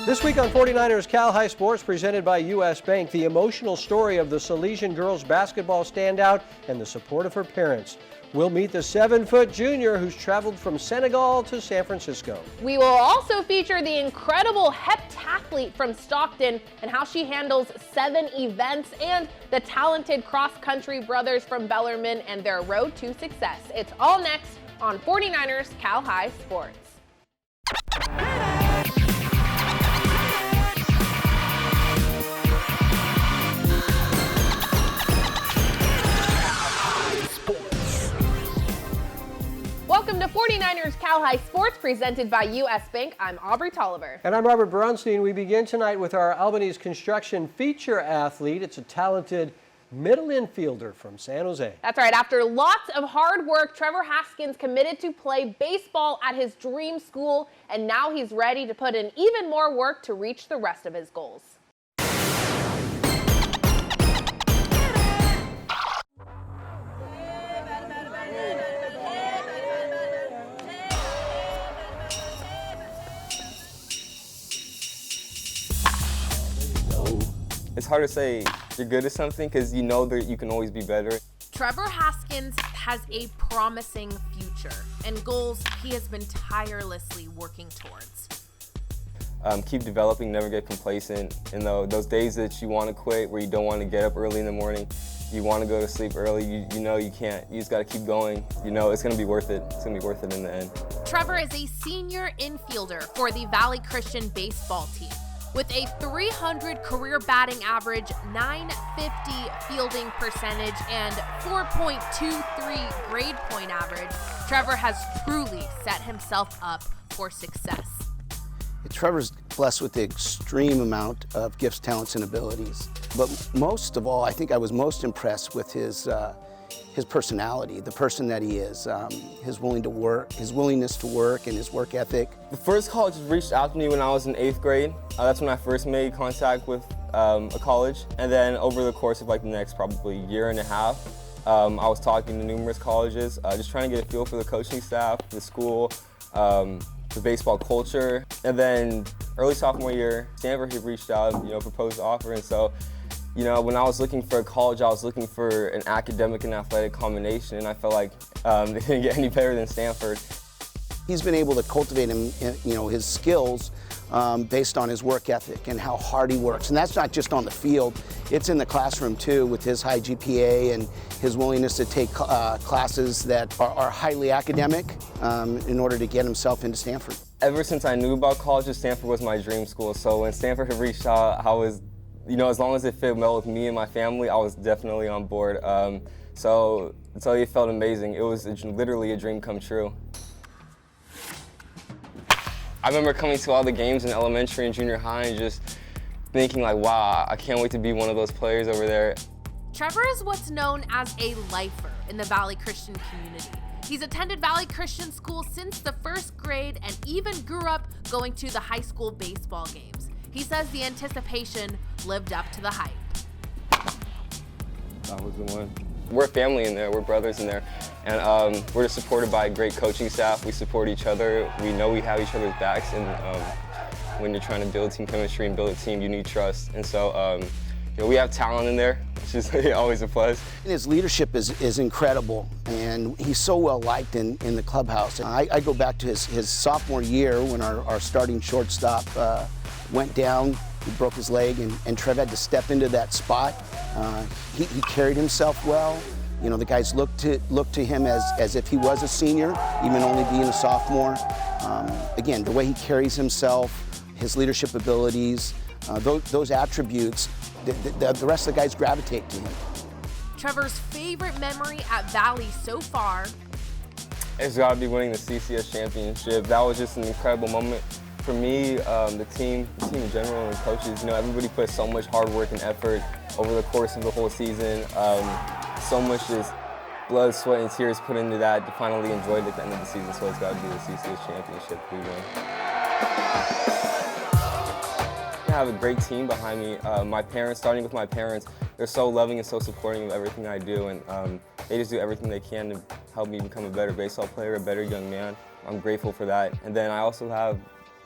This week on 49ers Cal High Sports, presented by U.S. Bank, the emotional story of the Salesian girls basketball standout and the support of her parents. We'll meet the 7-foot junior who's traveled from Senegal to San Francisco. We will also feature the incredible heptathlete from Stockton and how she handles 7 events, and the talented cross-country brothers from Bellarmine and their road to success. It's all next on 49ers Cal High Sports. Welcome to 49ers Cal High Sports, presented by U.S. Bank. I'm Aubrey Tolliver. And I'm Robert Bronstein. We begin tonight with our Albany's construction feature athlete. It's a talented middle infielder from San Jose. That's right. After lots of hard work, Trevor Haskins committed to play baseball at his dream school, and now he's ready to put in even more work to reach the rest of his goals. It's hard to say you're good at something because you know that you can always be better. Trevor Haskins has a promising future and goals he has been tirelessly working towards. Keep developing, never get complacent. And those days that you want to quit, where you don't want to get up early in the morning, you want to go to sleep early, you know you can't. You just got to keep going. You know it's going to be worth it. It's going to be worth it in the end. Trevor is a senior infielder for the Valley Christian baseball team. With a .300 career batting average, .950 fielding percentage, and .423 grade point average, Trevor has truly set himself up for success. Trevor's blessed with the extreme amount of gifts, talents, and abilities. But most of all, I think I was most impressed with his personality, the person that he is, his willingness to work, and his work ethic. The first college reached out to me when I was in 8th grade. That's when I first made contact with a college. And then over the course of the next probably year and a half, I was talking to numerous colleges, just trying to get a feel for the coaching staff, the school, the baseball culture. And then early sophomore year, Stanford had reached out, proposed an offer. And so, when I was looking for a college, I was looking for an academic and athletic combination, and I felt like they didn't get any better than Stanford. He's been able to cultivate his skills based on his work ethic and how hard he works. And that's not just on the field, it's in the classroom too, with his high GPA and his willingness to take classes that are highly academic in order to get himself into Stanford. Ever since I knew about colleges, Stanford was my dream school. So when Stanford had reached out, I was, as long as it fit well with me and my family, I was definitely on board. So I'll tell you, it felt amazing. It was literally a dream come true. I remember coming to all the games in elementary and junior high and just thinking wow, I can't wait to be one of those players over there. Trevor is what's known as a lifer in the Valley Christian community. He's attended Valley Christian School since the 1st grade and even grew up going to the high school baseball games. He says the anticipation lived up to the hype. That was the one. We're family in there, we're brothers in there, and we're just supported by a great coaching staff. We support each other, we know we have each other's backs, and when you're trying to build team chemistry and build a team, you need trust. And so we have talent in there, which is always a plus. His leadership is incredible, and he's so well liked in the clubhouse. I go back to his sophomore year when our starting shortstop went down. He broke his leg, and Trev had to step into that spot. He carried himself well. The guys looked to him as if he was a senior, even only being a sophomore. Again, the way he carries himself, his leadership abilities, those attributes, the rest of the guys gravitate to him. Trevor's favorite memory at Valley so far? It's got to be winning the CCS championship. That was just an incredible moment. For me, the team in general, and coaches, everybody put so much hard work and effort over the course of the whole season. So much just blood, sweat, and tears put into that to finally enjoy it at the end of the season. So it's got to be the CCS championship we win. I have a great team behind me. My parents, starting with my parents, they're so loving and so supporting of everything I do, and they just do everything they can to help me become a better baseball player, a better young man. I'm grateful for that. And then I also have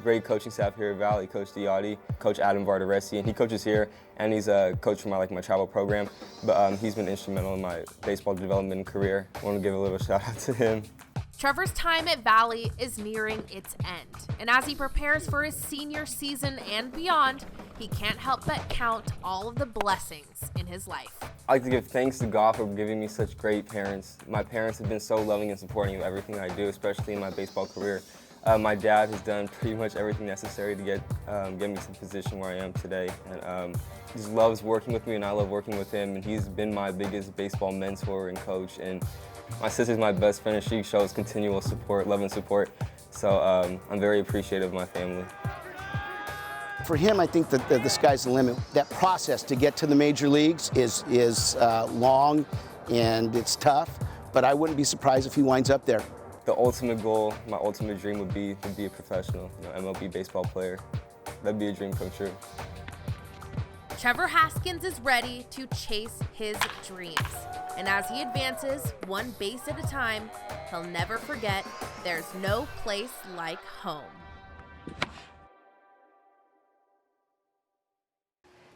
great coaching staff here at Valley, Coach Diotti, Coach Adam Vardaresi, and he coaches here, and he's a coach for my travel program. But he's been instrumental in my baseball development career. I want to give a little shout out to him. Trevor's time at Valley is nearing its end, and as he prepares for his senior season and beyond, he can't help but count all of the blessings in his life. I'd like to give thanks to God for giving me such great parents. My parents have been so loving and supporting of everything I do, especially in my baseball career. My dad has done pretty much everything necessary to get me to the position where I am today. And he just loves working with me, and I love working with him. And he's been my biggest baseball mentor and coach. And my sister's my best friend, and she shows continual support, love and support. So I'm very appreciative of my family. For him, I think that the sky's the limit. That process to get to the major leagues is long and it's tough, but I wouldn't be surprised if he winds up there. The ultimate goal, my ultimate dream would be to be a professional, MLB baseball player. That'd be a dream come true. Trevor Haskins is ready to chase his dreams. And as he advances, one base at a time, he'll never forget there's no place like home.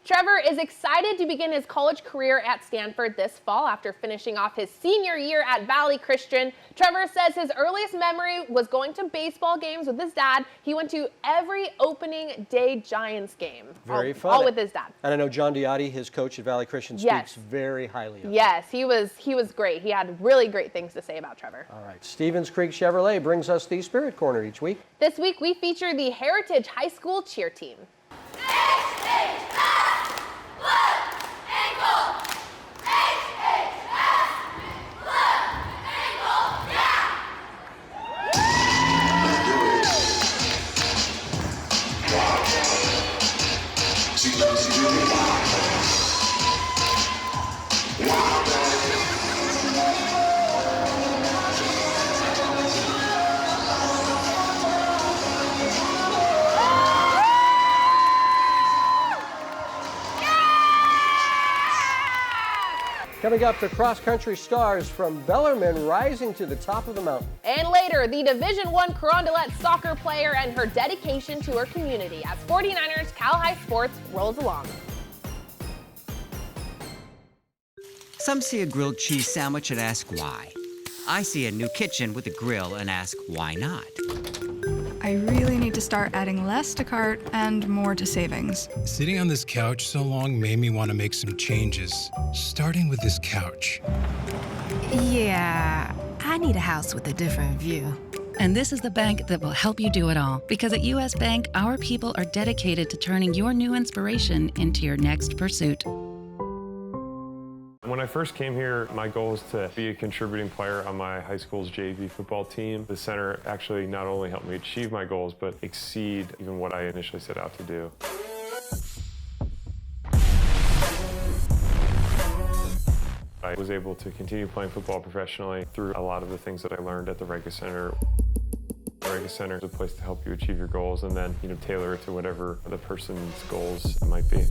Trevor is excited to begin his college career at Stanford this fall after finishing off his senior year at Valley Christian. Trevor says his earliest memory was going to baseball games with his dad. He went to every opening day Giants game. Very fun. All with his dad. And I know John Diotti, his coach at Valley Christian, Yes. speaks very highly of him. Yes, he was great. He had really great things to say about Trevor. All right, Stevens Creek Chevrolet brings us the Spirit Corner each week. This week we feature the Heritage High School cheer team. Coming up, the cross-country stars from Bellarmine rising to the top of the mountain. And later, the Division I Carondelet soccer player and her dedication to her community as 49ers Cal High Sports rolls along. Some see a grilled cheese sandwich and ask why. I see a new kitchen with a grill and ask why not. I really need to start adding less to cart and more to savings. Sitting on this couch so long made me want to make some changes, starting with this couch. Yeah, I need a house with a different view. And this is the bank that will help you do it all. Because at U.S. Bank, our people are dedicated to turning your new inspiration into your next pursuit. When I first came here, my goal was to be a contributing player on my high school's JV football team. The center actually not only helped me achieve my goals, but exceed even what I initially set out to do. I was able to continue playing football professionally through a lot of the things that I learned at the Rega Center. The Rega Center is a place to help you achieve your goals and then, tailor it to whatever the person's goals might be.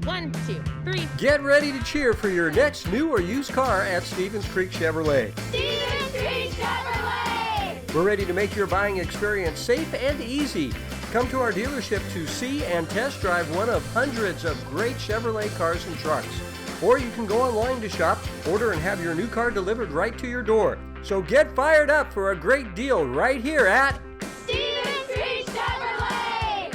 1, 2, 3. Get ready to cheer for your next new or used car at Stevens Creek Chevrolet. Stevens Creek Chevrolet! We're ready to make your buying experience safe and easy. Come to our dealership to see and test drive one of hundreds of great Chevrolet cars and trucks. Or you can go online to shop, order, and have your new car delivered right to your door. So get fired up for a great deal right here at Stevens Creek Chevrolet!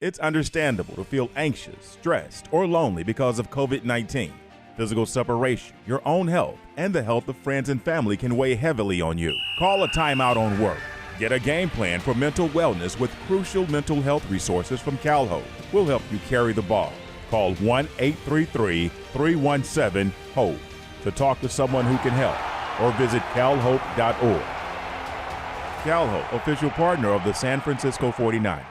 It's understandable to feel anxious, stressed, or lonely because of COVID-19. Physical separation, your own health, and the health of friends and family can weigh heavily on you. Call a timeout on work. Get a game plan for mental wellness with crucial mental health resources from CalHope. We'll help you carry the ball. Call 1-833-317-HOPE to talk to someone who can help, or visit calhope.org. CalHope, official partner of the San Francisco 49ers.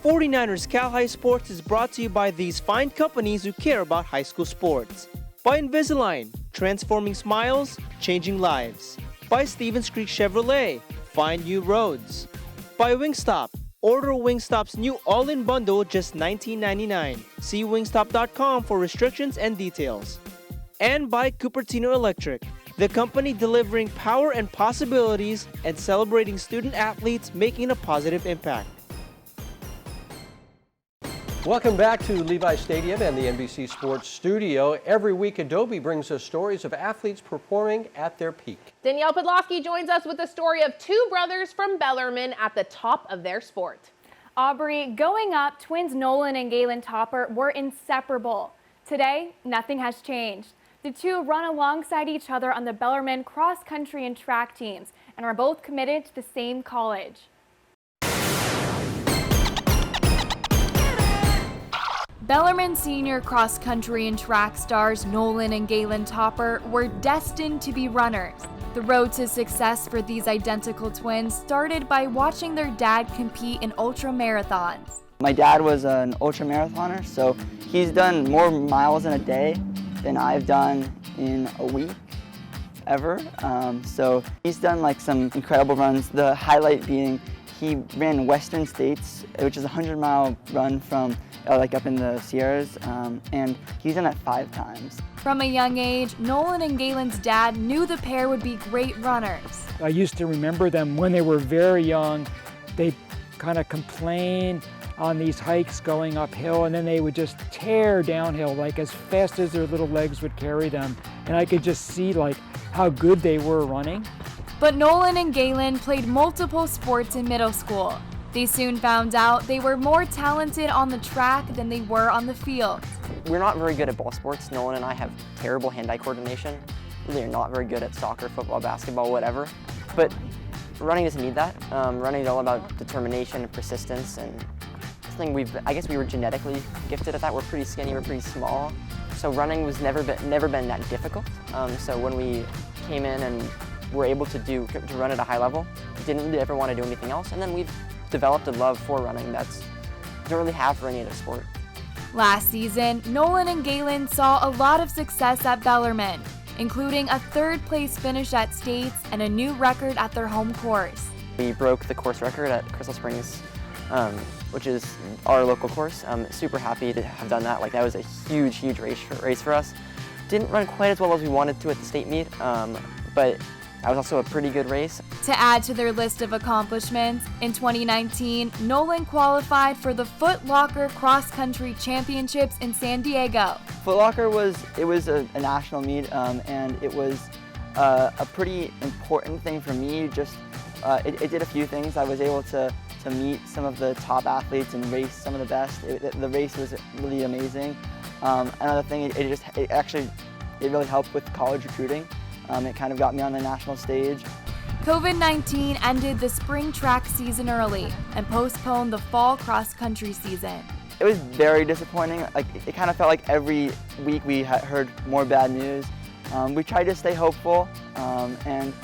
49ers Cal High Sports is brought to you by these fine companies who care about high school sports. By Invisalign, transforming smiles, changing lives. By Stevens Creek Chevrolet, find new roads. By Wingstop, order Wingstop's new all-in bundle, just $19.99. See wingstop.com for restrictions and details. and by Cupertino Electric, the company delivering power and possibilities and celebrating student athletes making a positive impact. Welcome back to Levi Stadium and the NBC Sports Studio. Every week, Adobe brings us stories of athletes performing at their peak. Danielle Podlofsky joins us with the story of two brothers from Bellarmine at the top of their sport. Aubrey, growing up, twins Nolan and Galen Topper were inseparable. Today, nothing has changed. The two run alongside each other on the Bellarmine cross country and track teams and are both committed to the same college. Bellarmine senior cross country and track stars Nolan and Galen Topper were destined to be runners. The road to success for these identical twins started by watching their dad compete in ultra marathons. My dad was an ultra marathoner, so he's done more miles in a day than I've done in a week ever. So he's done like some incredible runs. The highlight being he ran Western States, which is a 100-mile run from like up in the Sierras, and he's done it 5 times. From a young age, Nolan and Galen's dad knew the pair would be great runners. I used to remember them when they were very young. They'd kind of complain on these hikes going uphill, and then they would just tear downhill like as fast as their little legs would carry them. And I could just see like how good they were running. But Nolan and Galen played multiple sports in middle school. They soon found out they were more talented on the track than they were on the field. We're not very good at ball sports. Nolan and I have terrible hand-eye coordination. Really are not very good at soccer, football, basketball, whatever. But running doesn't need that. Running is all about determination and persistence, and something I guess we were genetically gifted at that. We're pretty skinny, we're pretty small. So running was never been that difficult. So when we came in and were able to run at a high level, didn't really ever want to do anything else. And then we've developed a love for running that's don't really have for any other sport. Last season, Nolan and Galen saw a lot of success at Bellarmine, including a 3rd place finish at States and a new record at their home course. We broke the course record at Crystal Springs, which is our local course. I'm super happy to have done that. Like, that was a huge race for us. Didn't run quite as well as we wanted to at the state meet, but that was also a pretty good race. To add to their list of accomplishments, in 2019, Nolan qualified for the Foot Locker Cross Country Championships in San Diego. Foot Locker was a national meet, and it was a pretty important thing for me. Just it did a few things. I was able to meet some of the top athletes and race some of the best. The race was really amazing. Another thing, it really helped with college recruiting. It kind of got me on the national stage. COVID-19 ended the spring track season early and postponed the fall cross-country season. It was very disappointing. Like, it kind of felt like every week we heard more bad news. We tried to stay hopeful, and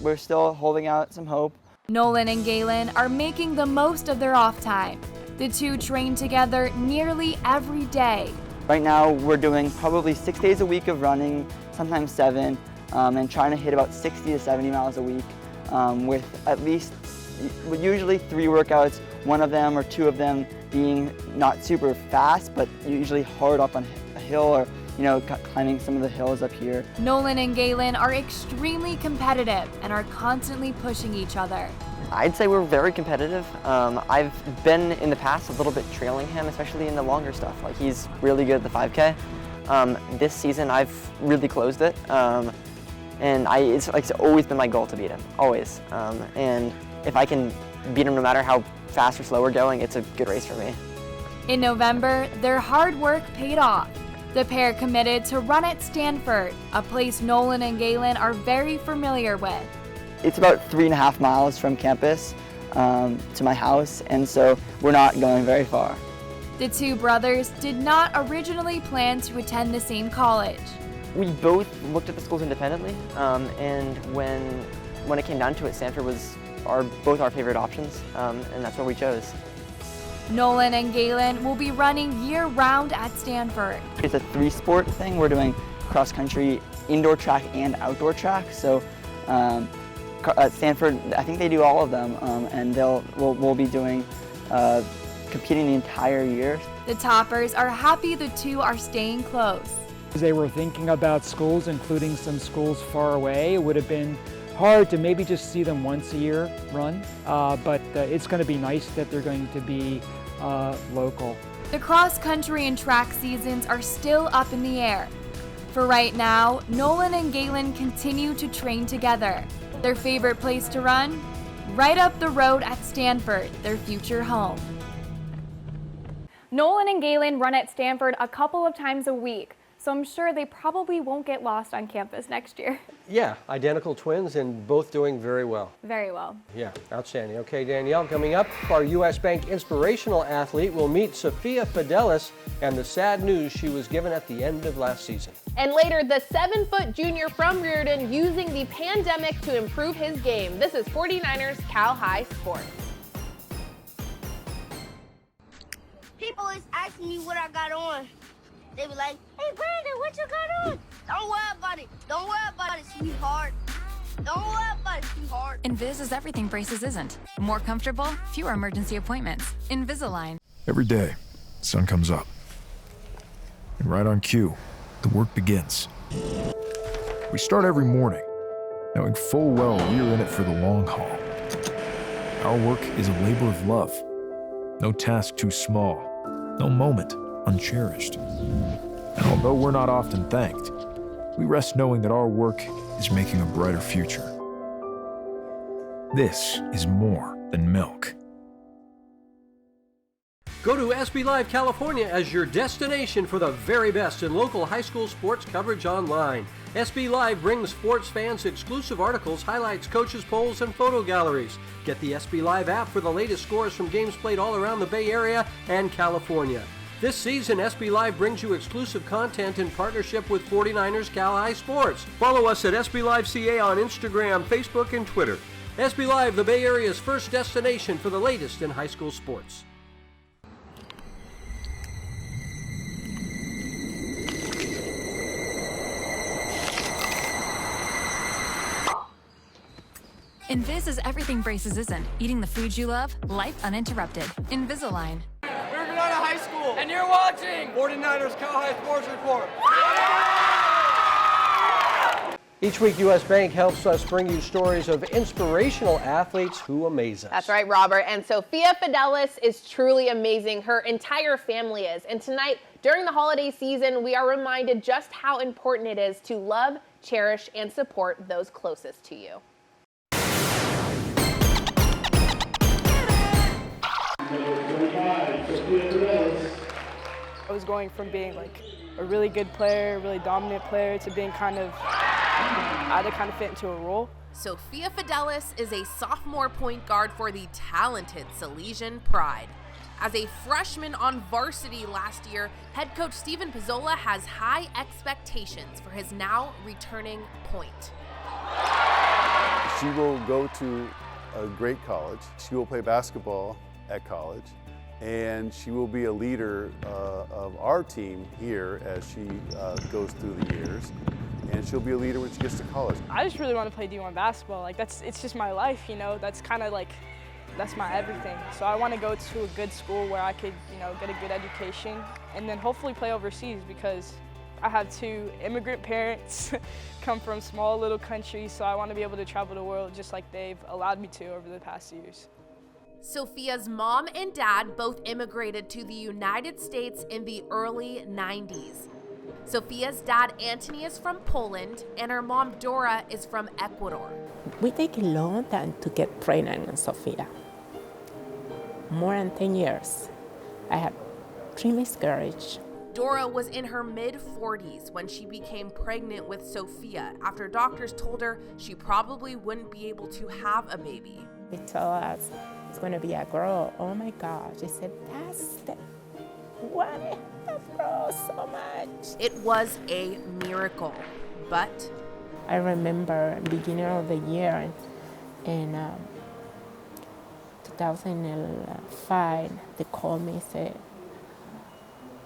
we're still holding out some hope. Nolan and Galen are making the most of their off time. The two train together nearly every day. Right now we're doing probably 6 days a week of running, sometimes 7. And trying to hit about 60 to 70 miles a week with at least usually 3 workouts, one of them or 2 of them being not super fast, but usually hard up on a hill or climbing some of the hills up here. Nolan and Galen are extremely competitive and are constantly pushing each other. I'd say we're very competitive. I've been in the past a little bit trailing him, especially in the longer stuff. Like, he's really good at the 5K. This season I've really closed it. And it's always been my goal to beat him, always. And if I can beat him no matter how fast or slow we're going, it's a good race for me. In November, their hard work paid off. The pair committed to run at Stanford, a place Nolan and Galen are very familiar with. It's about 3.5 miles from campus to my house, and so we're not going very far. The two brothers did not originally plan to attend the same college. We both looked at the schools independently, and when it came down to it, Stanford was both our favorite options, and that's what we chose. Nolan and Galen will be running year-round at Stanford. It's a 3-sport thing. We're doing cross-country, indoor track, and outdoor track. So at Stanford, I think they do all of them, and we'll be doing competing the entire year. The Toppers are happy the two are staying close. They were thinking about schools, including some schools far away. It would have been hard to maybe just see them once a year run, but it's going to be nice that they're going to be local. The cross country and track seasons are still up in the air. For right now, Nolan and Galen continue to train together. Their favorite place to run? Right up the road at Stanford, their future home. Nolan and Galen run at Stanford a couple of times a week, so I'm sure they probably won't get lost on campus next year. Yeah, identical twins and both doing very well. Very well. Yeah, outstanding. Okay, Danielle, coming up, our U.S. Bank inspirational athlete will meet Sophia Fidelis and the sad news she was given at the end of last season. And later, the 7-foot junior from Reardon using the pandemic to improve his game. This is 49ers Cal High Sports. People always ask me what I got on. They be like, hey, Brandon, what you got on? Don't worry about it. Don't worry about it, sweetheart. Don't worry about it, sweetheart. Invis is everything braces isn't. More comfortable, fewer emergency appointments. Invisalign. Every day, the sun comes up. And right on cue, the work begins. We start every morning, knowing full well we are in it for the long haul. Our work is a labor of love. No task too small, no moment uncherished. And although we're not often thanked, we rest knowing that our work is making a brighter future. This is more than milk. Go to SB Live California as your destination for the very best in local high school sports coverage online. SB Live brings sports fans exclusive articles, highlights, coaches, polls, and photo galleries. Get the SB Live app for the latest scores from games played all around the Bay Area and California. This season, SB Live brings you exclusive content in partnership with 49ers Cal High Sports. Follow us at SB Live CA on Instagram, Facebook, and Twitter. SB Live, the Bay Area's first destination for the latest in high school sports. Invis is everything braces isn't. Eating the foods you love, life uninterrupted. Invisalign. We're Granada High School, and you're watching 49ers Cal High Sports Report. Each week, U.S. Bank helps us bring you stories of inspirational athletes who amaze us. That's right, Robert. And Sophia Fidelis is truly amazing. Her entire family is. And tonight, during the holiday season, we are reminded just how important it is to love, cherish, and support those closest to you. I was going from being like a really good player, really dominant player, to being kind of, I had to kind of fit into a role. Sophia Fidelis is a sophomore point guard for the talented Salesian Pride. As a freshman on varsity last year, head coach Steven Pizzola has high expectations for his now returning point. She will go to a great college. She will play basketball at college, and she will be a leader of our team here as she goes through the years, and she'll be a leader when she gets to college. I just really want to play D1 basketball. Like it's just my life, you know. That's kind of like, that's my everything. So I want to go to a good school where I could, you know, get a good education, and then hopefully play overseas, because I have 2 immigrant parents, come from small little countries, so I want to be able to travel the world just like they've allowed me to over the past years. Sophia's mom and dad both immigrated to the United States in the early 90s. Sophia's dad, Anthony, is from Poland, and her mom, Dora, is from Ecuador. We take a long time to get pregnant with Sophia. More than 10 years. I had 3 miscarriages. Dora was in her mid-40s when she became pregnant with Sophia after doctors told her she probably wouldn't be able to have a baby. They told us it's going to be a girl. Oh my gosh. They said, that's the one that grows so much. It was a miracle, but I remember beginning of the year in 2005, they called me and said,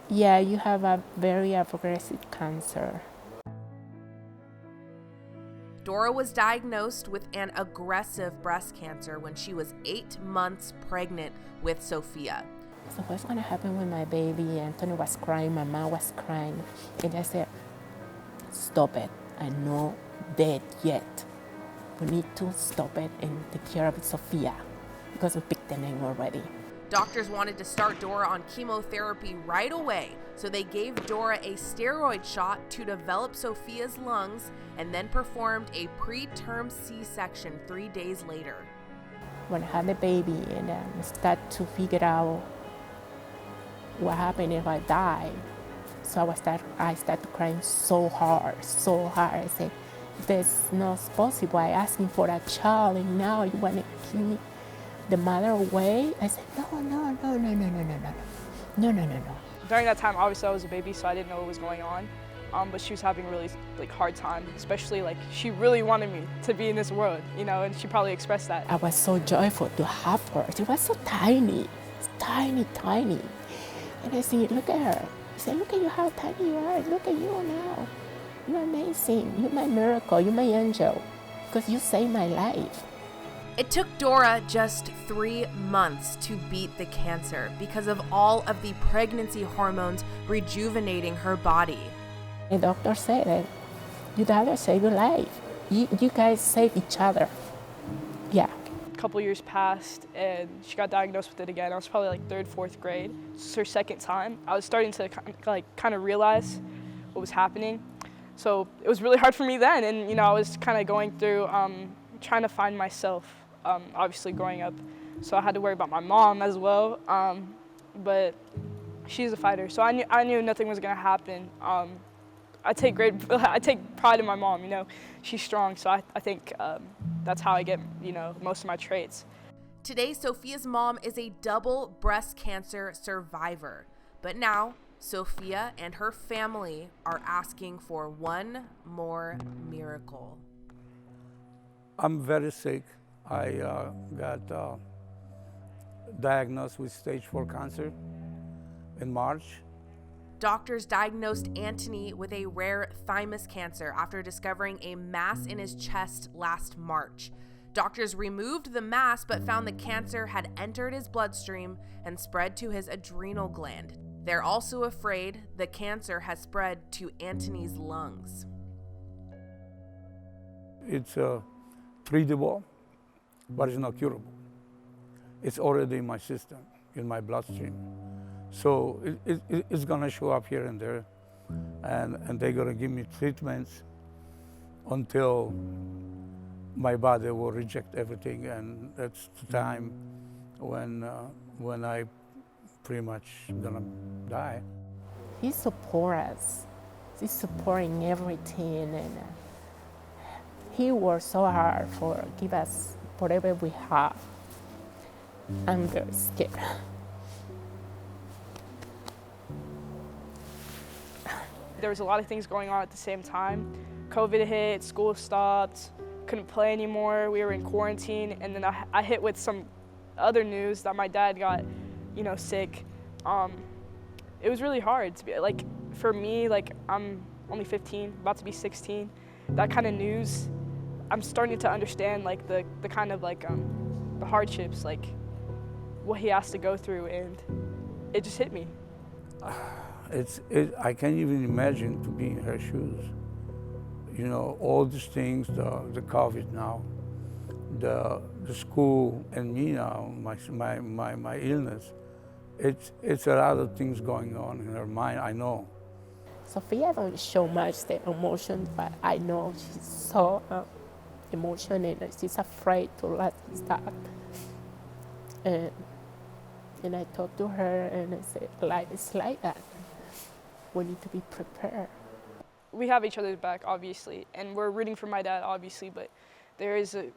yeah, you have a very aggressive cancer. Dora was diagnosed with an aggressive breast cancer when she was 8 months pregnant with Sophia. So what's going to happen with my baby? Anthony was crying, my mom was crying. And I said, stop it. I'm not dead yet. We need to stop it and take care of Sophia because we picked the name already. Doctors wanted to start Dora on chemotherapy right away, so they gave Dora a steroid shot to develop Sophia's lungs and then performed a preterm C-section 3 days later. When I had the baby and start to figure out what happened if I die, so I started crying so hard. I said, "This is not possible. I asked him for a child, and now you want to give me the mother away?" I said, no. During that time, obviously I was a baby, so I didn't know what was going on. But she was having a really hard time, especially she really wanted me to be in this world, and she probably expressed that. I was so joyful to have her. She was so tiny, tiny. And I said, look at her. I said, look at you, how tiny you are. Look at you now. You're amazing. You're my miracle. You're my angel. Because you saved my life. It took Dora just 3 months to beat the cancer because of all of the pregnancy hormones rejuvenating her body. The doctor said that your daughter saved your life. You guys saved each other. Yeah. A couple years passed and she got diagnosed with it again. I was probably 3rd, 4th grade. This is her second time. I was starting to kind of realize what was happening. So it was really hard for me then, and I was kind of going through trying to find myself, obviously growing up. So I had to worry about my mom as well, but she's a fighter, so I knew nothing was gonna happen. I take pride in my mom, she's strong, so I think that's how I get, most of my traits. Today, Sophia's mom is a double breast cancer survivor, but now Sophia and her family are asking for one more miracle. I'm very sick. I got diagnosed with stage 4 cancer in March. Doctors diagnosed Anthony with a rare thymus cancer after discovering a mass in his chest last March. Doctors removed the mass but found the cancer had entered his bloodstream and spread to his adrenal gland. They're also afraid the cancer has spread to Anthony's lungs. It's treatable, but it's not curable. It's already in my system, in my bloodstream. So it's gonna show up here and there, and they're gonna give me treatments until my body will reject everything, and that's the time when I pretty much gonna die. He supports us. He's supporting everything, and he worked so hard for give us whatever we have. I'm very scared. There was a lot of things going on at the same time. COVID hit, school stopped, couldn't play anymore. We were in quarantine, and then I hit with some other news that my dad got, sick. It was really hard to be for me. I'm only 15, about to be 16. That kind of news, I'm starting to understand the kind of the hardships, what he has to go through, and it just hit me. I can't even imagine to be in her shoes. All these things, the COVID now, the school, and me now, my illness. It's a lot of things going on in her mind, I know. Sophia don't show much the emotion, but I know she's so emotional and she's afraid to let it start. And I talked to her and I said, it's like that. We need to be prepared. We have each other's back, obviously, and we're rooting for my dad, obviously, but there is a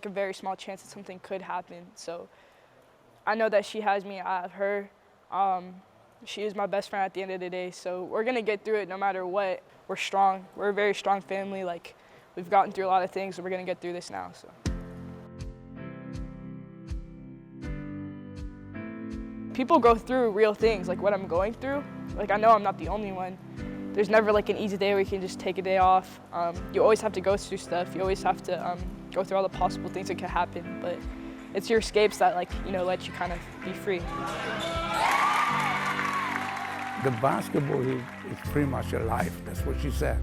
very small chance that something could happen. So I know that she has me, I have her. She is my best friend at the end of the day, so we're gonna get through it no matter what. We're strong. We're a very strong family. We've gotten through a lot of things, so we're gonna get through this now. So. People go through real things, like what I'm going through. I know I'm not the only one. There's never an easy day where you can just take a day off. You always have to go through stuff. You always have to go through all the possible things that could happen, but it's your escapes that let you kind of be free. The basketball is pretty much a life, that's what she said.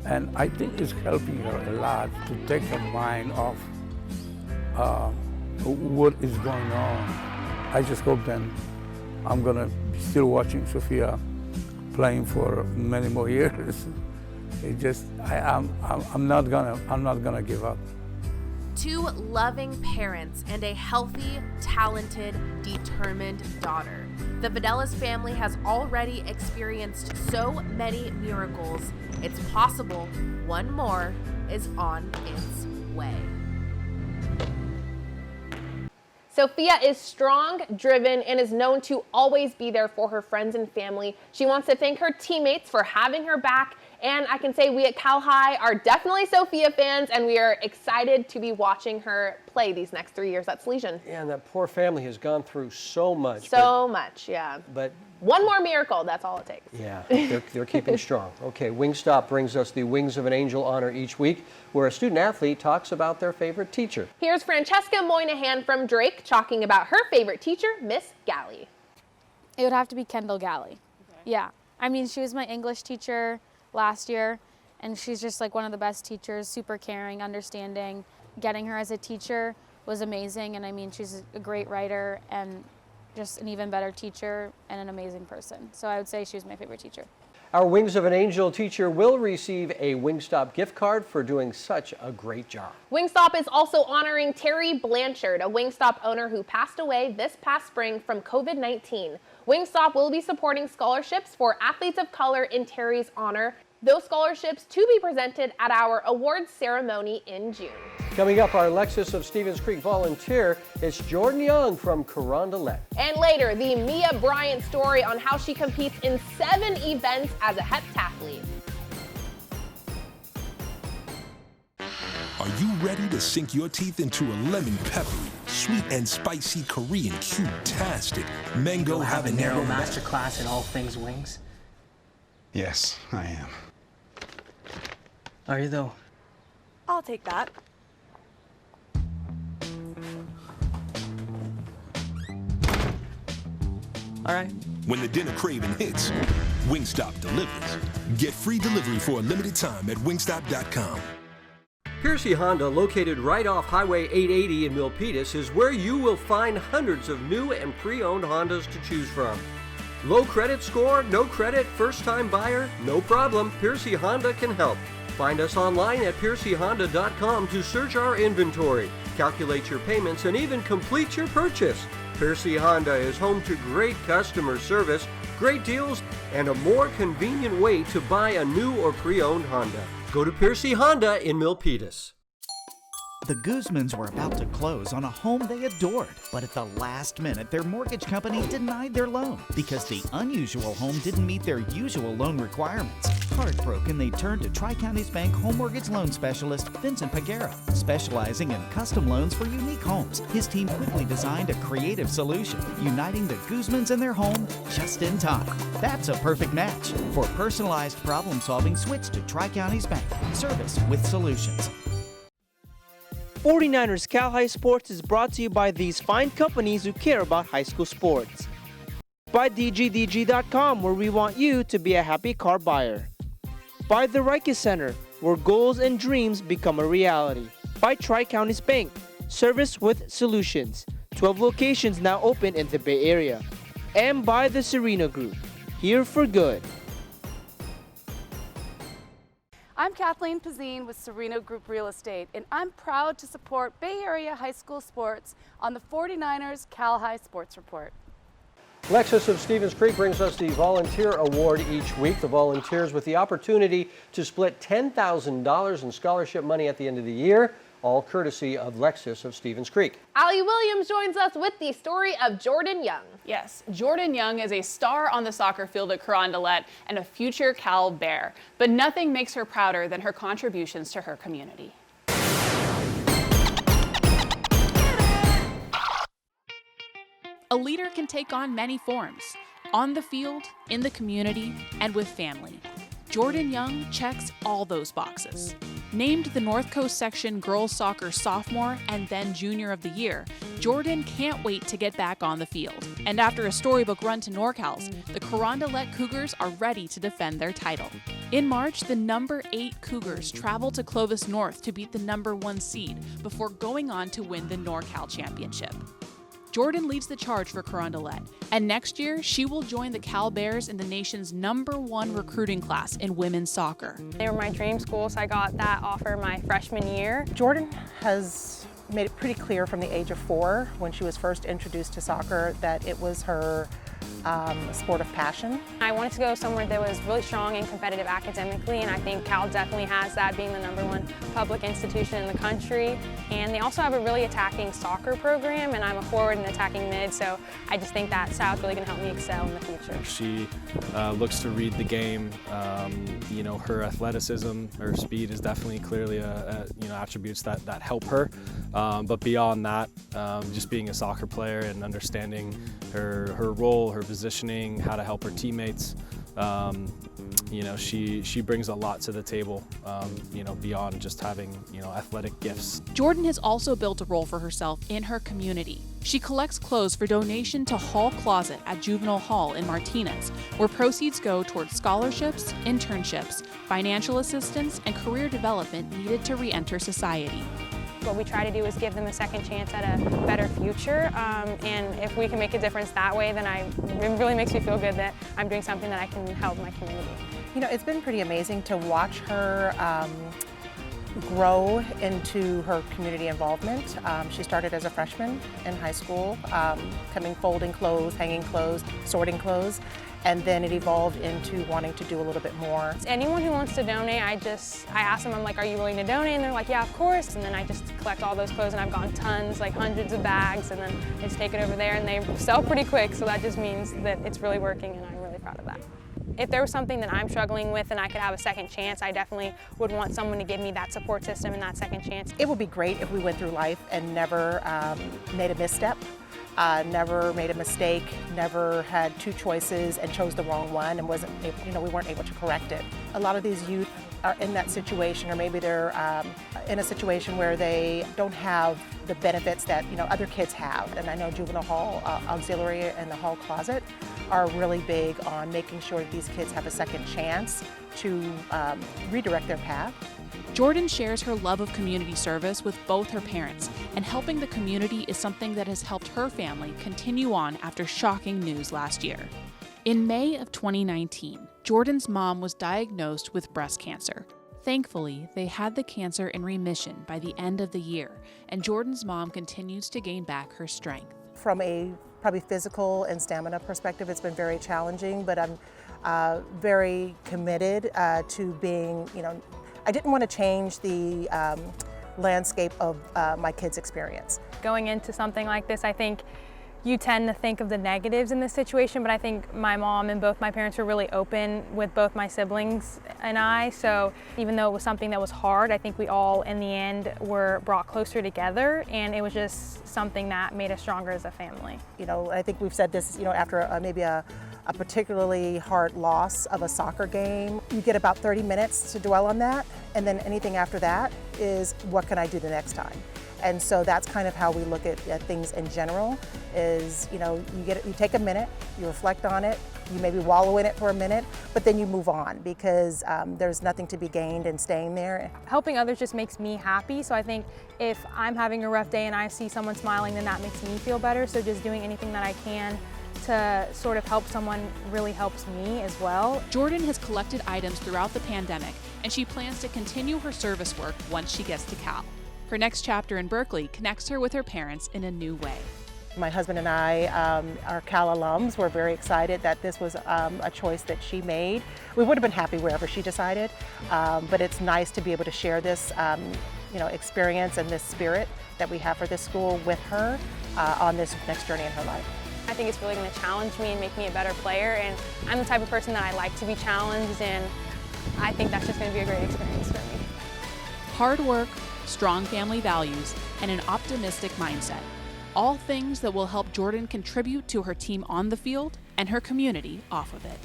And I think it's helping her a lot to take her mind off what is going on. I just hope then I'm gonna be still watching Sophia playing for many more years. It just, I'm not gonna give up. Two loving parents and a healthy, talented, determined daughter. The Fidelis family has already experienced so many miracles. It's possible one more is on its way. Sophia is strong, driven, and is known to always be there for her friends and family. She wants to thank her teammates for having her back, and I can say we at Cal High are definitely Sophia fans, and we are excited to be watching her play these next 3 years at Salesian. Yeah, and that poor family has gone through so much. Much, yeah. But one more miracle, that's all it takes. yeah, they're keeping strong. Okay, Wingstop brings us the Wings of an Angel honor each week, where a student athlete talks about their favorite teacher. Here's Francesca Moynihan from Drake talking about her favorite teacher, Miss Galley. It would have to be Kendall Galley. Okay. Yeah, I mean, she was my English teacher last year, and she's just like one of the best teachers, super caring, understanding. Getting her as a teacher was amazing, and I mean, she's a great writer and just an even better teacher and an amazing person. So I would say she was my favorite teacher. Our Wings of an Angel teacher will receive a Wingstop gift card for doing such a great job. Wingstop is also honoring Terry Blanchard, a Wingstop owner who passed away this past spring from COVID-19. Wingstop will be supporting scholarships for athletes of color in Terry's honor. Those scholarships to be presented at our awards ceremony in June. Coming up, our Lexus of Stevens Creek volunteer is Jordan Young from Carondelet. And later, the Mia Bryant story on how she competes in 7 events as a heptathlete. Are you ready to sink your teeth into a lemon peppery, sweet and spicy Korean cute-tastic mango habanero masterclass in all things wings? Yes, I am. Are you though? I'll take that. All right. When the dinner craving hits, Wingstop delivers. Get free delivery for a limited time at wingstop.com. Piercy Honda, located right off Highway 880 in Milpitas, is where you will find hundreds of new and pre-owned Hondas to choose from. Low credit score, no credit, first-time buyer? No problem, Piercy Honda can help. Find us online at piercyhonda.com to search our inventory, calculate your payments, and even complete your purchase. Piercy Honda is home to great customer service, great deals, and a more convenient way to buy a new or pre-owned Honda. Go to Piercy Honda in Milpitas. The Guzmans were about to close on a home they adored, but at the last minute, their mortgage company denied their loan because the unusual home didn't meet their usual loan requirements. Heartbroken, they turned to Tri-Counties Bank home mortgage loan specialist Vincent Pagara. Specializing in custom loans for unique homes, his team quickly designed a creative solution, uniting the Guzmans and their home just in time. That's a perfect match. For personalized problem solving, switch to Tri-Counties Bank. Service with solutions. 49ers Cal High Sports is brought to you by these fine companies who care about high school sports. By DGDG.com, where we want you to be a happy car buyer. By the Reiki Center, where goals and dreams become a reality. By Tri-Counties Bank, service with solutions. 12 locations now open in the Bay Area. And by the Serena Group, here for good. I'm Kathleen Pazine with Sereno Group Real Estate, and I'm proud to support Bay Area high school sports on the 49ers Cal High Sports Report. Lexus of Stevens Creek brings us the Volunteer Award each week. The volunteers with the opportunity to split $10,000 in scholarship money at the end of the year, all courtesy of Lexus of Stevens Creek. Allie Williams joins us with the story of Jordan Young. Yes, Jordan Young is a star on the soccer field at Carondelet and a future Cal Bear, but nothing makes her prouder than her contributions to her community. A leader can take on many forms, on the field, in the community, and with family. Jordan Young checks all those boxes. Named the North Coast Section Girls Soccer Sophomore and then Junior of the Year, Jordan can't wait to get back on the field. And after a storybook run to NorCals, the Carondelet Cougars are ready to defend their title. In March, the number 8 Cougars traveled to Clovis North to beat the number 1 seed before going on to win the NorCal Championship. Jordan leads the charge for Carondelet, and next year she will join the Cal Bears in the nation's number 1 recruiting class in women's soccer. They were my dream school, so I got that offer my freshman year. Jordan has made it pretty clear from the age of 4, when she was first introduced to soccer, that it was her sport of passion. I wanted to go somewhere that was really strong and competitive academically, and I think Cal definitely has that, being the number 1 public institution in the country. And they also have a really attacking soccer program, and I'm a forward and attacking mid, so I just think that style is really going to help me excel in the future. She looks to read the game. You know, her athleticism, her speed is definitely clearly attributes that help her. But beyond that, just being a soccer player and understanding her role, her positioning, how to help her teammates. You know, she brings a lot to the table, you know, beyond just having, you know, athletic gifts. Jordan has also built a role for herself in her community. She collects clothes for donation to Hall Closet at Juvenile Hall in Martinez, where proceeds go towards scholarships, internships, financial assistance, and career development needed to re-enter society. What we try to do is give them a second chance at a better future, and if we can make a difference that way, then it really makes me feel good that I'm doing something that I can help my community. You know, it's been pretty amazing to watch her grow into her community involvement. She started as a freshman in high school, folding clothes, hanging clothes, sorting clothes, and then it evolved into wanting to do a little bit more. Anyone who wants to donate, I ask them, I'm like, are you willing to donate? And they're like, yeah, of course. And then I just collect all those clothes, and I've gotten tons, like hundreds of bags, and then I just take it over there, and they sell pretty quick, so that just means that it's really working, and I'm really proud of that. If there was something that I'm struggling with and I could have a second chance, I definitely would want someone to give me that support system and that second chance. It would be great if we went through life and never made a misstep, never made a mistake, never had 2 choices and chose the wrong one and we weren't able to correct it. A lot of these youth are in that situation, or maybe they're in a situation where they don't have the benefits that other kids have. And I know Juvenile Hall Auxiliary and the Hall Closet are really big on making sure that these kids have a second chance to redirect their path. Jordan shares her love of community service with both her parents, and helping the community is something that has helped her family continue on after shocking news last year. In May of 2019, Jordan's mom was diagnosed with breast cancer. Thankfully, they had the cancer in remission by the end of the year, and Jordan's mom continues to gain back her strength. From a probably physical and stamina perspective, it's been very challenging, but I'm very committed to being, I didn't want to change the landscape of my kids' experience. Going into something like this, I think you tend to think of the negatives in this situation, but I think my mom and both my parents were really open with both my siblings and I, so even though it was something that was hard, I think we all in the end were brought closer together, and it was just something that made us stronger as a family. I think we've said this, after maybe a particularly hard loss of a soccer game, you get about 30 minutes to dwell on that, and then anything after that is, what can I do the next time? And so that's kind of how we look at things in general, is, you take a minute, you reflect on it, you maybe wallow in it for a minute, but then you move on, because there's nothing to be gained in staying there. Helping others just makes me happy, so I think if I'm having a rough day and I see someone smiling, then that makes me feel better, so just doing anything that I can to sort of help someone really helps me as well. Jordan has collected items throughout the pandemic, and she plans to continue her service work once she gets to Cal. Her next chapter in Berkeley connects her with her parents in a new way. My husband and I are Cal alums. We're very excited that this was a choice that she made. We would have been happy wherever she decided, but it's nice to be able to share this experience and this spirit that we have for this school with her on this next journey in her life. I think it's really going to challenge me and make me a better player, and I'm the type of person that I like to be challenged, and I think that's just going to be a great experience for me. Hard work, strong family values, and an optimistic mindset. All things that will help Jordan contribute to her team on the field and her community off of it.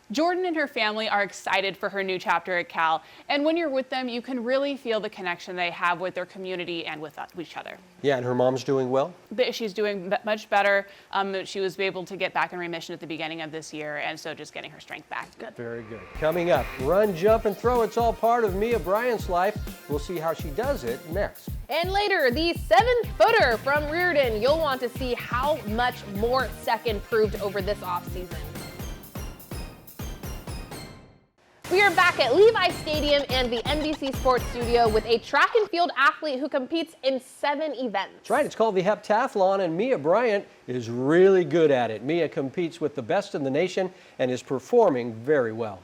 Jordan and her family are excited for her new chapter at Cal, and when you're with them, you can really feel the connection they have with their community and with each other. Yeah, and her mom's doing well? She's doing much better. She was able to get back in remission at the beginning of this year, and so just getting her strength back. Good. Very good. Coming up, run, jump, and throw. It's all part of Mia Bryant's life. We'll see how she does it next. And later, the 7-footer from Reardon. You'll want to see how much more Sek improved over this offseason. We are back at Levi Stadium and the NBC Sports Studio with a track and field athlete who competes in 7 events. That's right, it's called the heptathlon, and Mia Bryant is really good at it. Mia competes with the best in the nation and is performing very well.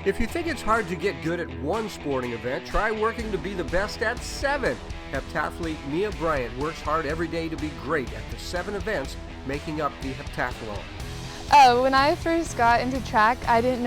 If you think it's hard to get good at one sporting event, try working to be the best at 7. Heptathlete Mia Bryant works hard every day to be great at the 7 events making up the heptathlon. When I first got into track, I didn't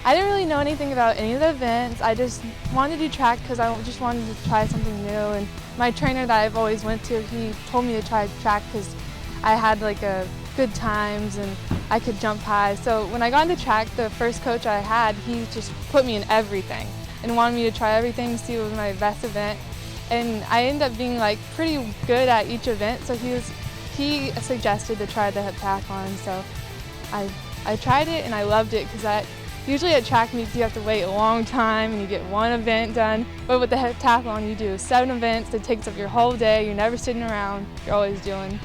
really know anything about any of the events. I just wanted to do track because I just wanted to try something new. And my trainer that I've always went to, he told me to try track because I had like a good times and I could jump high. So when I got into track, the first coach I had, he just put me in everything and wanted me to try everything, see what was my best event. And I ended up being like pretty good at each event. So he suggested to try the heptathlon. So I tried it and I loved it because usually at track meets you have to wait a long time and you get one event done. But with the heptathlon you do 7 events that takes up your whole day. You're never sitting around, you're always doing.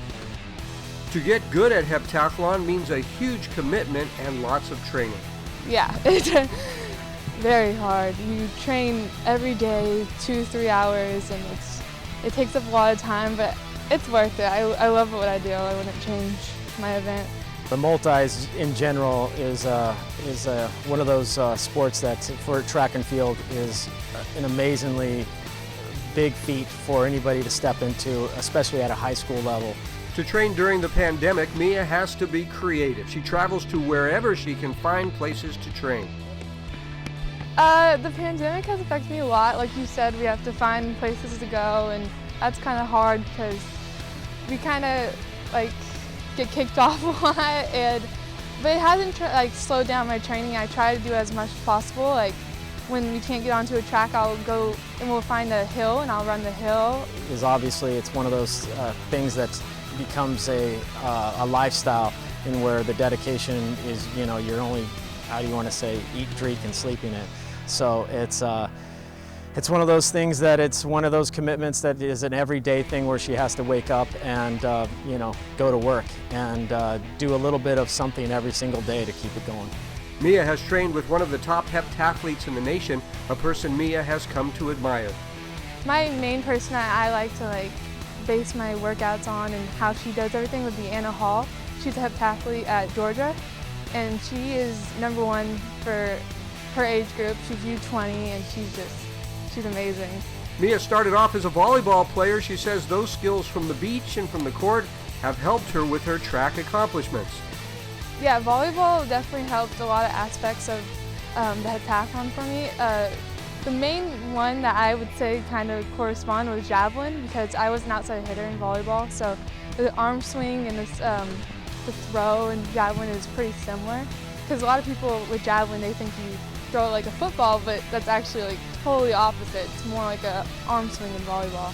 To get good at heptathlon means a huge commitment and lots of training. Yeah, it's very hard. You train every day 2-3 hours and it takes up a lot of time, but it's worth it. I love what I do. I wouldn't change my event. The multis in general is one of those sports that for track and field is an amazingly big feat for anybody to step into, especially at a high school level. To train during the pandemic, Mia has to be creative. She travels to wherever she can find places to train. The pandemic has affected me a lot. Like you said, we have to find places to go, and that's kind of hard because we kind of like get kicked off a lot. But it hasn't slowed down my training. I try to do as much as possible. Like when we can't get onto a track, I'll go and we'll find a hill and I'll run the hill. Because obviously it's one of those things that becomes a lifestyle in where the dedication is, you're only, how do you want to say, eat, drink, and sleep in it. So it's one of those things that it's one of those commitments that is an everyday thing where she has to wake up and, go to work and do a little bit of something every single day to keep it going. Mia has trained with one of the top heptathletes in the nation, a person Mia has come to admire. My main person that I like to base my workouts on and how she does everything would be Anna Hall. She's a heptathlete at Georgia, and she is #1 for her age group. She's U20, and she's amazing. Mia started off as a volleyball player. She says those skills from the beach and from the court have helped her with her track accomplishments. Yeah, volleyball definitely helped a lot of aspects of the heptathlon for me. The main one that I would say kind of correspond was javelin because I was an outside hitter in volleyball, so the arm swing and the throw in javelin is pretty similar. Because a lot of people with javelin, they think you throw it like a football, but that's actually totally opposite. It's more like an arm swing in volleyball.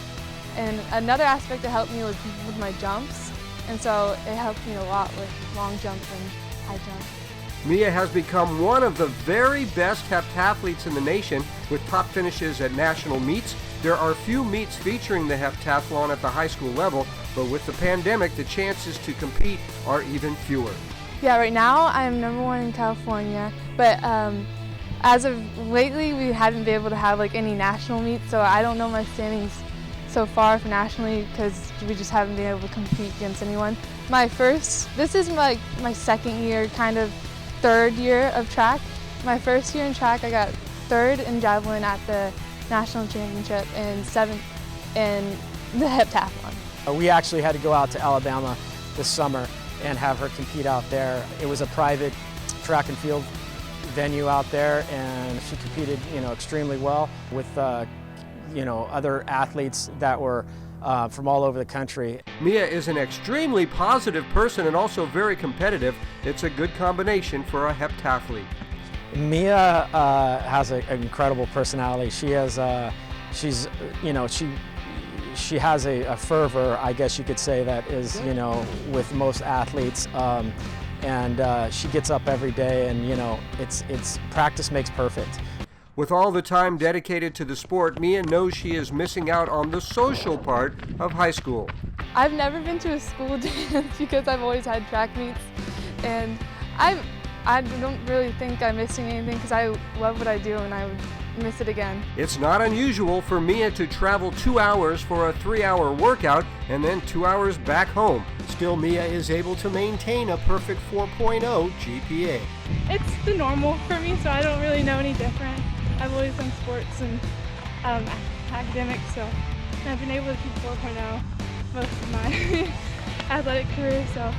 And another aspect that helped me was with my jumps, and so it helped me a lot with long jumps and high jumps. Mia has become one of the very best heptathletes in the nation with top finishes at national meets. There are few meets featuring the heptathlon at the high school level, but with the pandemic, the chances to compete are even fewer. Yeah, right now I'm #1 in California, but as of lately, we haven't been able to have any national meets, so I don't know my standings so far for nationally because we just haven't been able to compete against anyone. This is my second year, kind of third year of track. My first year in track, I got 3rd in javelin at the national championship and 7th in the heptathlon. We actually had to go out to Alabama this summer and have her compete out there. It was a private track and field venue out there, and she competed, extremely well with, other athletes that were from all over the country. Mia is an extremely positive person and also very competitive. It's a good combination for a heptathlete. Mia has an incredible personality. She has, she has a fervor, I guess you could say, that is, with most athletes. And she gets up every day, and it's practice makes perfect. With all the time dedicated to the sport, Mia knows she is missing out on the social part of high school. I've never been to a school dance because I've always had track meets, and I don't really think I'm missing anything because I love what I do and I would miss it again. It's not unusual for Mia to travel 2 hours for a 3-hour workout and then 2 hours back home. Still, Mia is able to maintain a perfect 4.0 GPA. It's the normal for me, so I don't really know any different. I've always done sports and academics, so I've been able to keep 4.0 most of my athletic career, so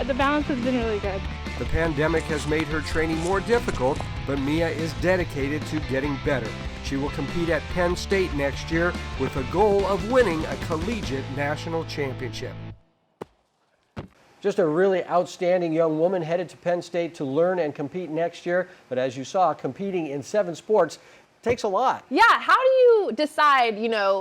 the balance has been really good. The pandemic has made her training more difficult, but Mia is dedicated to getting better. She will compete at Penn State next year with a goal of winning a collegiate national championship. Just a really outstanding young woman headed to Penn State to learn and compete next year. But as you saw, competing in 7 sports takes a lot. Yeah, how do you decide,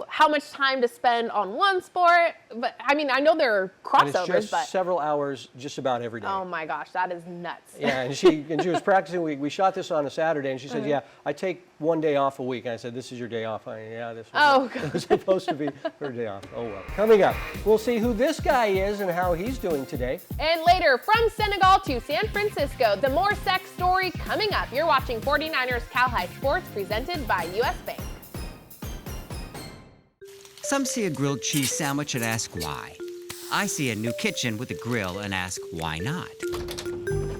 how much time to spend on one sport? But I mean, I know there are crossovers, and it's just but several hours just about every day. Oh my gosh, that is nuts. Yeah, and she was practicing. We shot this on a Saturday, and she said, "Yeah, I take 1 day off a week." And I said, "This is your day off." Yeah, this was supposed to be her day off. Oh well. Coming up, we'll see who this guy is and how he's doing today. And later, from Senegal to San Francisco, the more sex story coming up. You're watching 49ers Cal High Sports, presented by U.S. Bank. Some see a grilled cheese sandwich and ask why. I see a new kitchen with a grill and ask why not.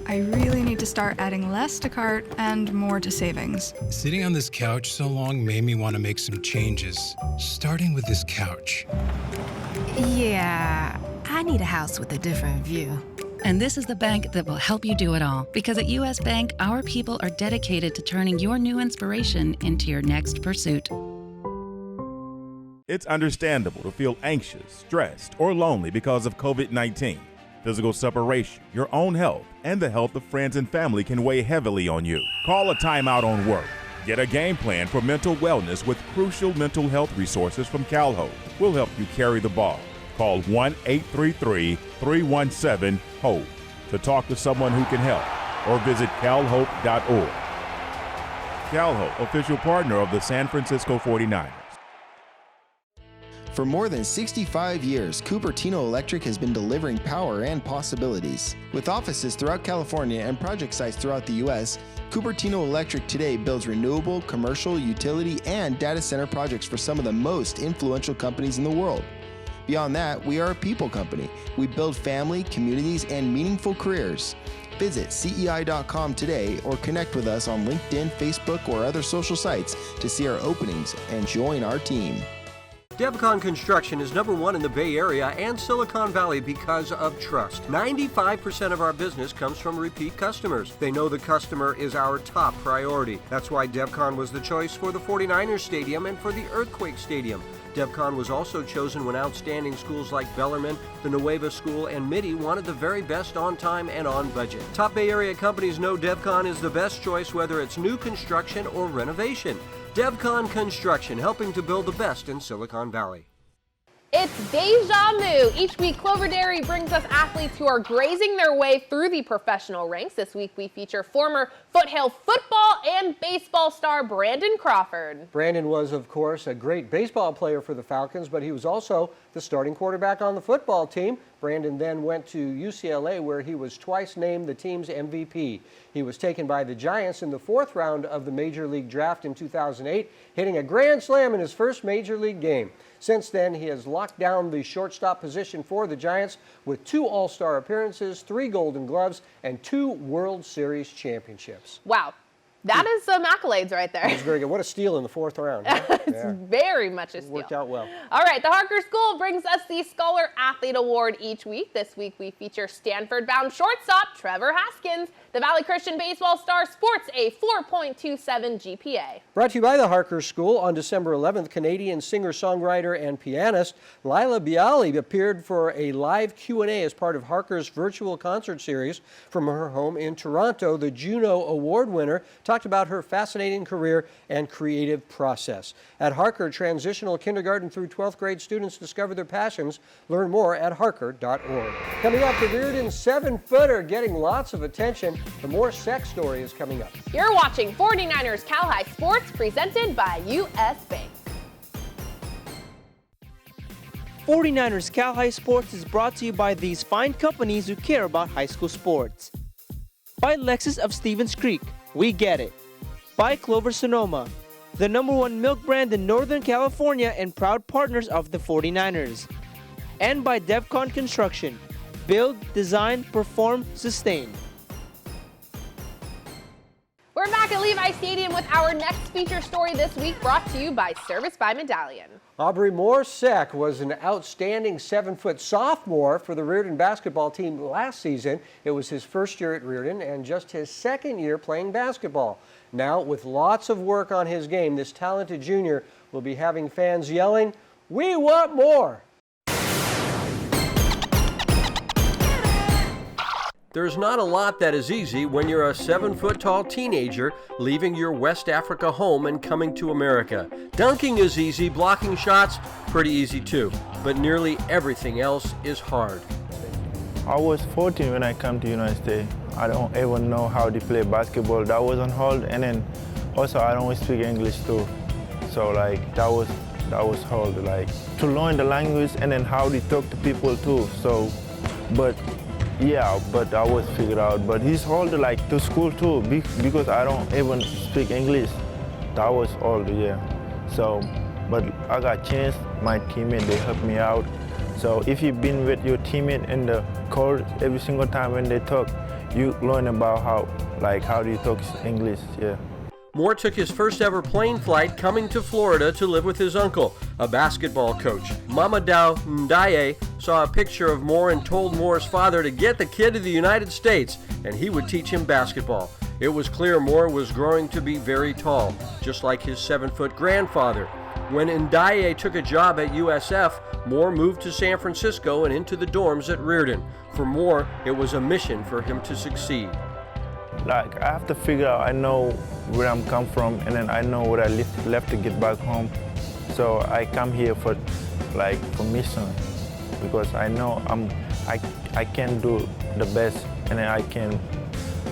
I really need to start adding less to cart and more to savings. Sitting on this couch so long made me want to make some changes, starting with this couch. Yeah, I need a house with a different view. And this is the bank that will help you do it all. Because at U.S. Bank, our people are dedicated to turning your new inspiration into your next pursuit. It's understandable to feel anxious, stressed, or lonely because of COVID-19. Physical separation, your own health, and the health of friends and family can weigh heavily on you. Call a timeout on work. Get a game plan for mental wellness with crucial mental health resources from CalHope. We'll help you carry the ball. Call 1-833-317-HOPE to talk to someone who can help, or visit calhope.org. CalHope, official partner of the San Francisco 49ers. For more than 65 years, Cupertino Electric has been delivering power and possibilities. With offices throughout California and project sites throughout the U.S., Cupertino Electric today builds renewable, commercial, utility, and data center projects for some of the most influential companies in the world. Beyond that, we are a people company. We build family, communities, and meaningful careers. Visit CEI.com today or connect with us on LinkedIn, Facebook, or other social sites to see our openings and join our team. DevCon Construction is #1 in the Bay Area and Silicon Valley because of trust. 95% of our business comes from repeat customers. They know the customer is our top priority. That's why DevCon was the choice for the 49ers Stadium and for the Earthquake Stadium. DevCon was also chosen when outstanding schools like Bellarmine, the Nueva School, and Mitty wanted the very best on time and on budget. Top Bay Area companies know DevCon is the best choice whether it's new construction or renovation. DevCon Construction, helping to build the best in Silicon Valley. It's Deja Vu. Each week, Clover Dairy brings us athletes who are grazing their way through the professional ranks. This week, we feature former Foothill football and baseball star Brandon Crawford. Brandon was, of course, a great baseball player for the Falcons, but he was also the starting quarterback on the football team. Brandon then went to UCLA, where he was twice named the team's MVP. He was taken by the Giants in the 4th round of the Major League Draft in 2008, hitting a grand slam in his first Major League game. Since then, he has locked down the shortstop position for the Giants with 2 All-Star appearances, 3 Golden Gloves, and 2 World Series championships. Wow. That is some accolades right there. That's very good. What a steal in the 4th round. Huh? It's very much a steal. Worked out well. All right, the Harker School brings us the Scholar Athlete Award each week. This week we feature Stanford-bound shortstop Trevor Haskins. The Valley Christian baseball star sports a 4.27 GPA. Brought to you by the Harker School. On December 11th, Canadian singer-songwriter and pianist Laila Bialy appeared for a live Q&A as part of Harker's virtual concert series. From her home in Toronto, the Juno Award winner talked about her fascinating career and creative process. At Harker, transitional kindergarten through 12th grade students discover their passions. Learn more at harker.org. Coming up, the Reardon 7-footer getting lots of attention. The More Sex story is coming up. You're watching 49ers Cal High Sports presented by U.S. Bank. 49ers Cal High Sports is brought to you by these fine companies who care about high school sports. By Lexus of Stevens Creek, we get it. By Clover Sonoma, the #1 milk brand in Northern California and proud partners of the 49ers. And by Devcon Construction, build, design, perform, sustain. We're back at Levi Stadium with our next feature story this week, brought to you by Service by Medallion. Aubrey Morsek was an outstanding 7-foot sophomore for the Reardon basketball team last season. It was his first year at Reardon and just his second year playing basketball. Now, with lots of work on his game, this talented junior will be having fans yelling, "We want more!" There's not a lot that is easy when you're a 7-foot-tall teenager leaving your West Africa home and coming to America. Dunking is easy, blocking shots, pretty easy too. But nearly everything else is hard. I was 14 when I came to United States. I don't even know how to play basketball. That was on hold, and then also I don't speak English too. So like that was hard, like to learn the language and then how to talk to people too. So, but I was figured out. But it's hard like to school too because I don't even speak English. That was hard, yeah. So, but I got a chance. My teammate, they helped me out. So if you've been with your teammate in the court every single time when they talk, you learn about how do you talk English, yeah. Moore took his first ever plane flight coming to Florida to live with his uncle, a basketball coach. Mamadou Ndaye saw a picture of Moore and told Moore's father to get the kid to the United States and he would teach him basketball. It was clear Moore was growing to be very tall, just like his 7-foot grandfather. When Ndaye took a job at USF, Moore moved to San Francisco and into the dorms at Reardon. For Moore, it was a mission for him to succeed. Like, I have to figure out, I know where I'm come from, and then I know what I left to get back home. So I come here for mission, because I know I can do the best, and then I can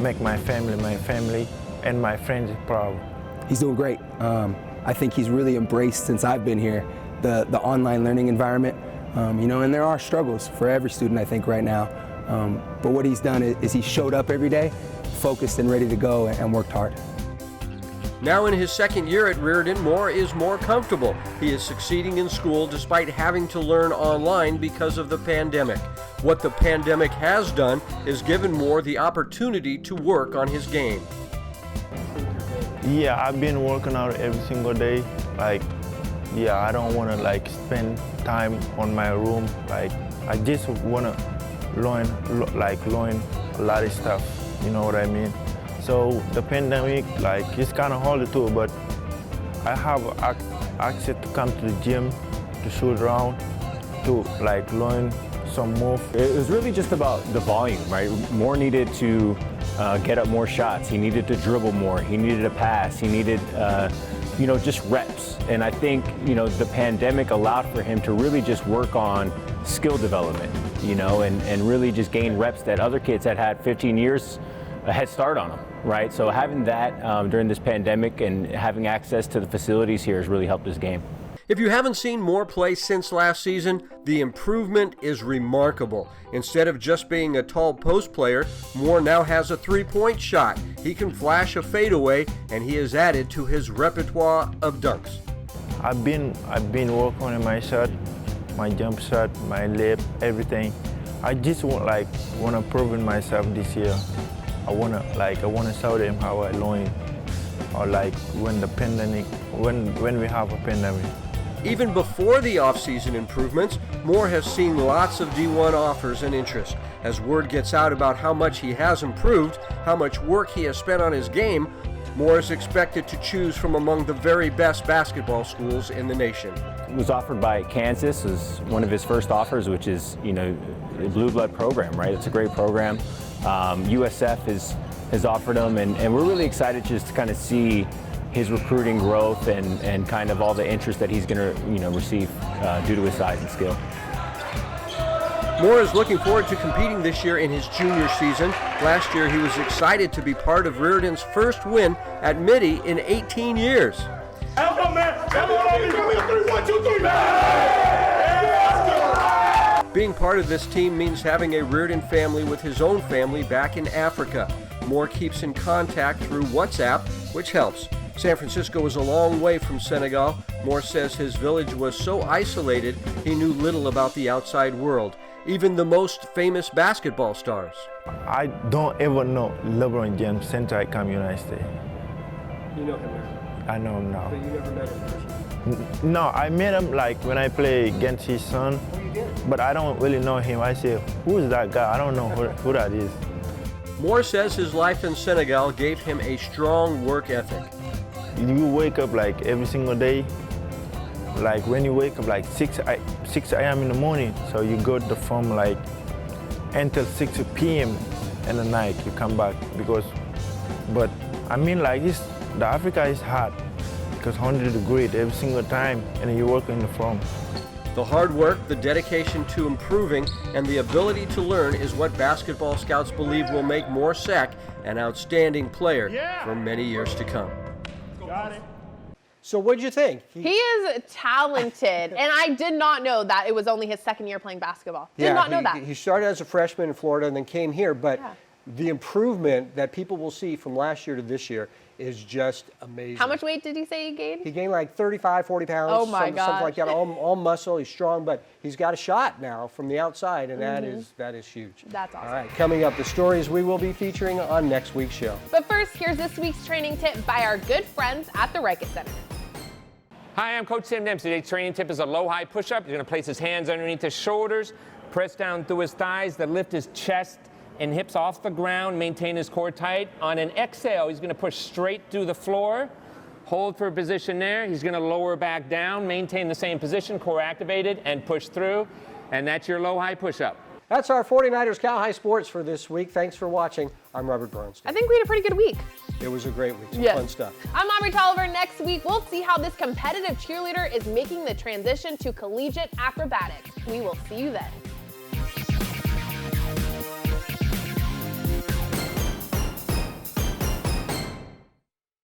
make my family, and my friends proud. He's doing great. I think he's really embraced, since I've been here, the online learning environment. And there are struggles for every student, I think, right now. But what he's done is he showed up every day, focused and ready to go, and worked hard. Now in his second year at Reardon, Moore is more comfortable. He is succeeding in school despite having to learn online because of the pandemic. What the pandemic has done is given Moore the opportunity to work on his game. Yeah, I've been working out every single day. I don't want to spend time on my room. I just want to learn a lot of stuff. You know what I mean? So the pandemic, it's kind of hard too, but I have access to come to the gym, to shoot around, to learn some move. It was really just about the volume, right? Moore needed to get up more shots. He needed to dribble more. He needed a pass. He needed, just reps. And I think, the pandemic allowed for him to really just work on skill development, and really just gain reps that other kids had 15 years a head start on them, right? So having that during this pandemic and having access to the facilities here has really helped his game. If you haven't seen Moore play since last season, the improvement is remarkable. Instead of just being a tall post player, Moore now has a three-point shot. He can flash a fadeaway, and he has added to his repertoire of dunks. I've been working on my shot, my jump shot, my layup, everything. I just want to prove myself this year. I wanna show them how I learn or like when the pandemic, when we have a pandemic. Even before the offseason improvements, Moore has seen lots of D1 offers and interest. As word gets out about how much he has improved, how much work he has spent on his game, Moore is expected to choose from among the very best basketball schools in the nation. He was offered by Kansas as one of his first offers, which is, you know, a blue blood program, right? It's a great program. USF has offered him, and we're really excited just to kind of see his recruiting growth and kind of all the interest that he's going to, you know, receive due to his size and skill. Moore is looking forward to competing this year in his junior season. Last year, he was excited to be part of Reardon's first win at Mitty in 18 years. Being part of this team means having a Reardon family with his own family back in Africa. Moore keeps in contact through WhatsApp, which helps. San Francisco is a long way from Senegal. Moore says his village was so isolated he knew little about the outside world, even the most famous basketball stars. I don't ever know LeBron James since I come United States. You know him now? I know him now. But you never met him personally? No, I met him like when I play against his son, but I don't really know him. I say, who is that guy? I don't know who that is. Moore says his life in Senegal gave him a strong work ethic. You wake up like every single day, like when you wake up like 6 a.m. in the morning, so you go to the farm like until 6 p.m. in the night, you come back but I mean like the Africa is hot because 100 degrees every single time and you work in the farm. The hard work, the dedication to improving, and the ability to learn is what basketball scouts believe will make Moore Sack an outstanding player for many years to come. Got it. So what'd you think? He is talented, and I did not know that it was only his second year playing basketball. Did not know that. He started as a freshman in Florida and then came here, but the improvement that people will see from last year to this year is just amazing. How much weight did he say he gained? He gained like 35, 40 pounds. Oh my gosh. Something like that, all muscle, he's strong, but he's got a shot now from the outside, and that is huge. That's awesome. All right, coming up, the stories we will be featuring on next week's show. But first, here's this week's training tip by our good friends at the Rickett Center. Hi, I'm Coach Tim Dempsey. Today's training tip is a low-high push-up. You're going to place his hands underneath his shoulders, press down through his thighs, then lift his chest and hips off the ground, maintain his core tight. On an exhale, he's going to push straight through the floor. Hold for a position there. He's going to lower back down, maintain the same position, core activated, and push through. And that's your low-high push-up. That's our 49ers Cal High Sports for this week. Thanks for watching. I'm Robert Bernstein. I think we had a pretty good week. It was a great week. Some fun stuff. I'm Aubrey Tolliver. Next week, we'll see how this competitive cheerleader is making the transition to collegiate acrobatics. We will see you then.